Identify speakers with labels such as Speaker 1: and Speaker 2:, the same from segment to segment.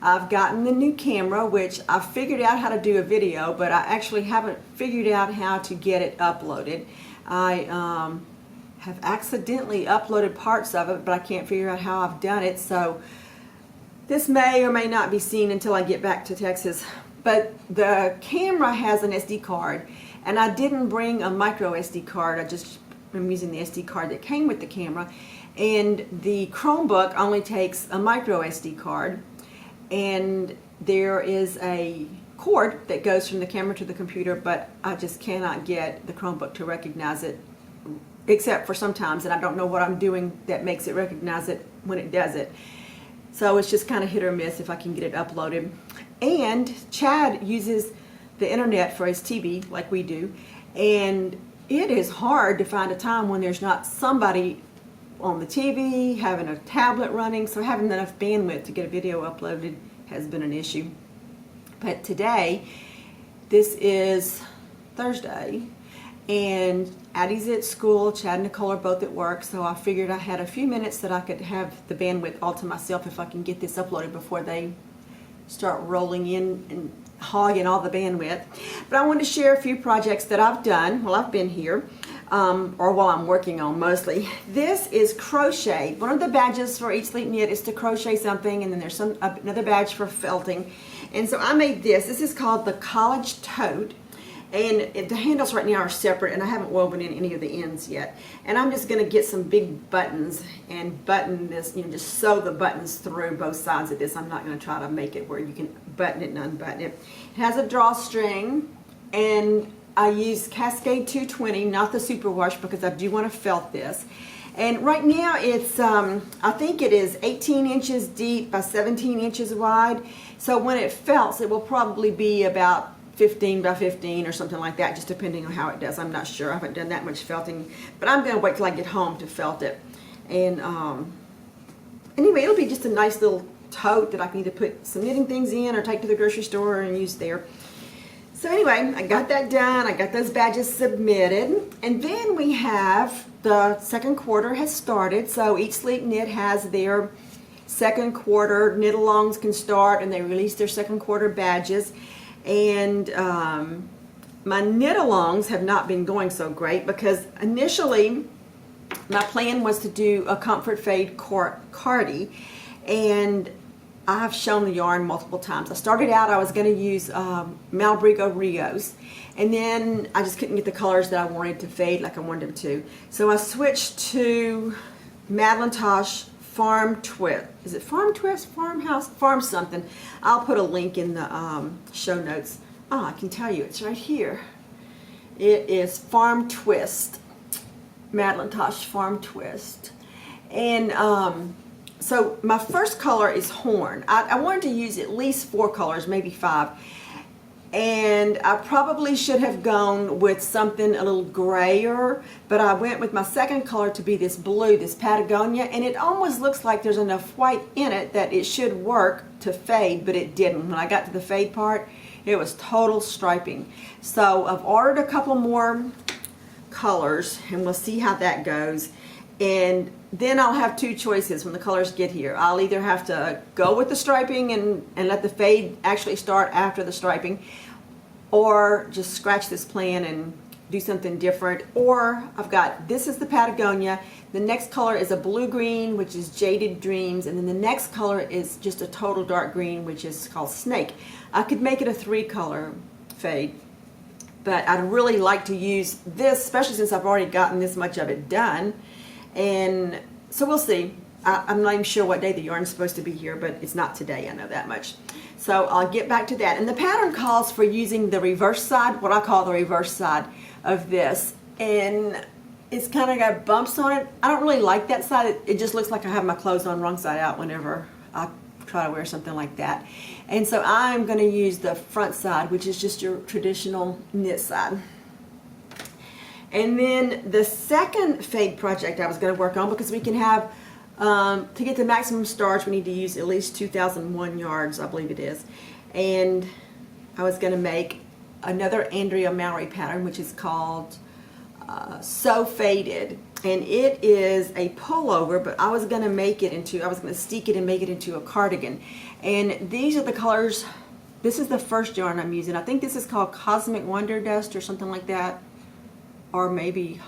Speaker 1: I've gotten the new camera, which I've figured out how to do a video, but I actually haven't figured out how to get it uploaded. I have accidentally uploaded parts of it, but I can't figure out how I've done it, so this may or may not be seen until I get back to Texas. But the camera has an SD card, and I didn't bring a micro SD card. I'm using the SD card that came with the camera, and the Chromebook only takes a micro SD card, and there is a cord that goes from the camera to the computer, but I just cannot get the Chromebook to recognize it, except for sometimes, and I don't know what I'm doing that makes it recognize it when it does it. So it's just kind of hit or miss if I can get it uploaded. And Chad uses the internet for his TV like we do, and it is hard to find a time when there's not somebody on the TV, having a tablet running, so having enough bandwidth to get a video uploaded has been an issue. But today, this is Thursday, and Addie's at school, Chad and Nicole are both at work, so I figured I had a few minutes that I could have the bandwidth all to myself if I can get this uploaded before they start rolling in and hogging all the bandwidth. But I wanted to share a few projects that I've done while I've been here, or while I'm working on mostly. This is crochet. One of the badges for Eat Sleep Knit is to crochet something, and then there's another badge for felting. And so I made this. This is called the College Tote. And the handles right now are separate, and I haven't woven in any of the ends yet. And I'm just going to get some big buttons and button this, just sew the buttons through both sides of this. I'm not going to try to make it where you can button it and unbutton it. It has a drawstring, and I use Cascade 220, not the superwash, because I do want to felt this. And right now it's, I think it is 18 inches deep by 17 inches wide. So when it felts, it will probably be about 15 by 15 or something like that, just depending on how it does. I'm not sure. I haven't done that much felting, but I'm going to wait till I get home to felt it. And anyway, it'll be just a nice little tote that I can either put some knitting things in or take to the grocery store and use there. So anyway, I got that done. I got those badges submitted. And then we have the second quarter has started. So Eat Sleep Knit has their second quarter knit-alongs can start, and they release their second quarter badges. And my knit-alongs have not been going so great because initially my plan was to do a Comfort Fade cardie, and I've shown the yarn multiple times. I started out, I was going to use Malbrigo Rios, and then I just couldn't get the colors that I wanted to fade like I wanted them to. So I switched to Madeline Tosh Farm Twist. Is it Farm Twist? Farmhouse? Farm something. I'll put a link in the show notes. Oh, I can tell you, it's right here. It is Farm Twist. Madeline Tosh Farm Twist. And so my first color is Horn. I wanted to use at least 4 colors, maybe 5. And I probably should have gone with something a little grayer, but I went with my second color to be this blue, this Patagonia, and it almost looks like there's enough white in it that it should work to fade, but it didn't. When I got to the fade part, it was total striping. So I've ordered a couple more colors, and we'll see how that goes. And then I'll have 2 choices when the colors get here. I'll either have to go with the striping and let the fade actually start after the striping, or just scratch this plan and do something different. Or I've got, this is the Patagonia, the next color is a blue-green, which is Jaded Dreams, and then the next color is just a total dark green, which is called Snake. I could make it a 3-color fade, but I'd really like to use this, especially since I've already gotten this much of it done. And so we'll see. I'm not even sure what day the yarn's supposed to be here, but it's not today, I know that much. So I'll get back to that. And the pattern calls for using the reverse side, what I call the reverse side of this. And it's kind of got bumps on it. I don't really like that side. It just looks like I have my clothes on wrong side out whenever I try to wear something like that. And so I'm going to use the front side, which is just your traditional knit side. And then the second fade project I was going to work on, because we can have, to get the maximum starch, we need to use at least 2001 yards, I believe it is. And I was going to make another Andrea Mowry pattern, which is called So Faded. and it is a pullover, but I was going to steek it and make it into a cardigan. And these are the colors. This is the first yarn I'm using. I think this is called Cosmic Wonder Dust or something like that, or maybe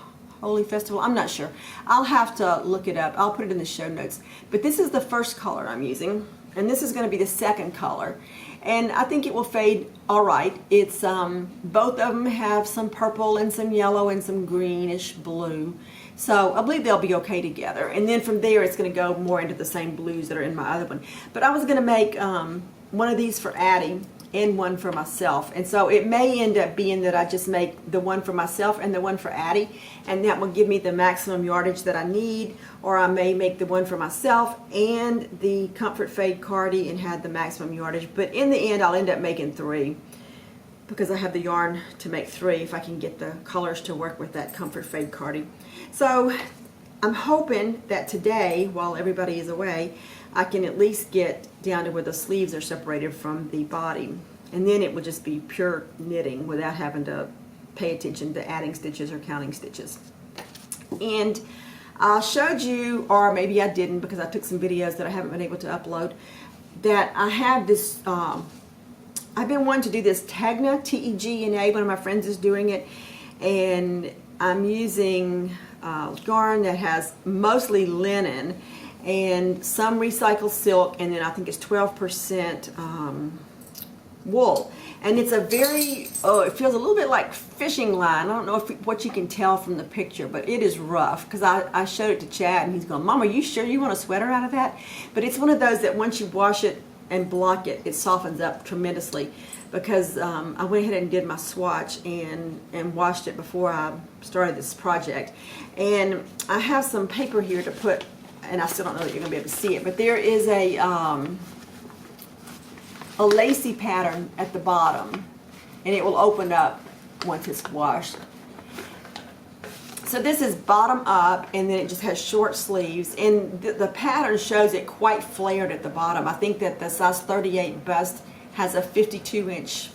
Speaker 1: Holy Festival. I'm not sure. I'll have to look it up. I'll put it in the show notes. But this is the first color I'm using, and this is going to be the second color. And I think it will fade all right. It's both of them have some purple and some yellow and some greenish blue. So I believe they'll be okay together. And then from there, it's going to go more into the same blues that are in my other one. But I was going to make one of these for Addie and one for myself. And so it may end up being that I just make the one for myself and the one for Addie, and that will give me the maximum yardage that I need. Or I may make the one for myself and the Comfort Fade Cardi and have the maximum yardage. But in the end, I'll end up making 3, because I have the yarn to make 3 if I can get the colors to work with that Comfort Fade Cardi. So I'm hoping that today, while everybody is away, I can at least get down to where the sleeves are separated from the body. And then it will just be pure knitting without having to pay attention to adding stitches or counting stitches. And I showed you, or maybe I didn't because I took some videos that I haven't been able to upload, that I have this, I've been wanting to do this Tegna, T-E-G-N-A, one of my friends is doing it, and I'm using yarn that has mostly linen and some recycled silk, and then I think it's 12% wool. And it's a very, it feels a little bit like fishing line. I don't know what you can tell from the picture, but it is rough, because I showed it to Chad and he's going, Mom, are you sure you want a sweater out of that? But it's one of those that once you wash it and block it, it softens up tremendously, because I went ahead and did my swatch and washed it before I started this project. And I have some paper here to put, and I still don't know that you're going to be able to see it, but there is a lacy pattern at the bottom, and it will open up once it's washed. So this is bottom up, and then it just has short sleeves, and the pattern shows it quite flared at the bottom. I think that the size 38 bust has a 52-inch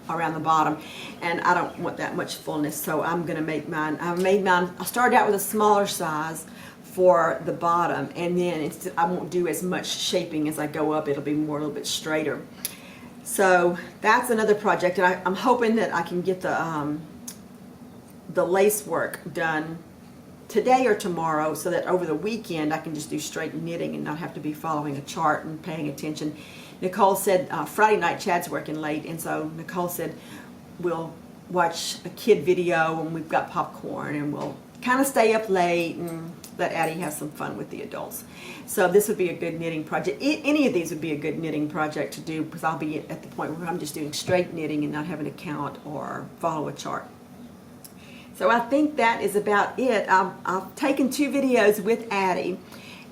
Speaker 1: around the bottom, and I don't want that much fullness, so I'm going to make mine. I started out with a smaller size for the bottom, and then I won't do as much shaping as I go up. It'll be more a little bit straighter. So that's another project, and I'm hoping that I can get the lace work done today or tomorrow, so that over the weekend I can just do straight knitting and not have to be following a chart and paying attention. Nicole said Friday night Chad's working late, and so Nicole said we'll watch a kid video and we've got popcorn, and we'll kind of stay up late and let Addie have some fun with the adults. So this would be a good knitting project. Any of these would be a good knitting project to do, because I'll be at the point where I'm just doing straight knitting and not having to count or follow a chart. So I think that is about it. I've taken 2 videos with Addie,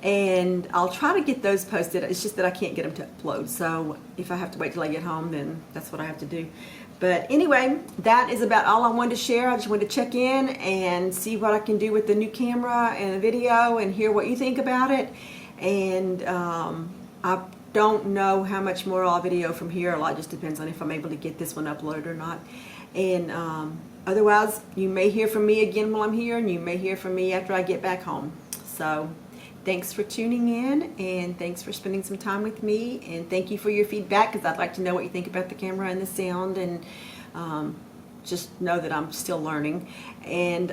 Speaker 1: and I'll try to get those posted. It's just that I can't get them to upload. So if I have to wait till I get home, then that's what I have to do. But anyway, that is about all I wanted to share. I just wanted to check in and see what I can do with the new camera and the video, and hear what you think about it. And I don't know how much more I'll video from here. A lot just depends on if I'm able to get this one uploaded or not. And otherwise, you may hear from me again while I'm here, and you may hear from me after I get back home. So thanks for tuning in, and thanks for spending some time with me, and thank you for your feedback, because I'd like to know what you think about the camera and the sound, and just know that I'm still learning. And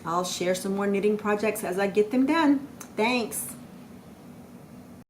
Speaker 1: I'll share some more knitting projects as I get them done. Thanks.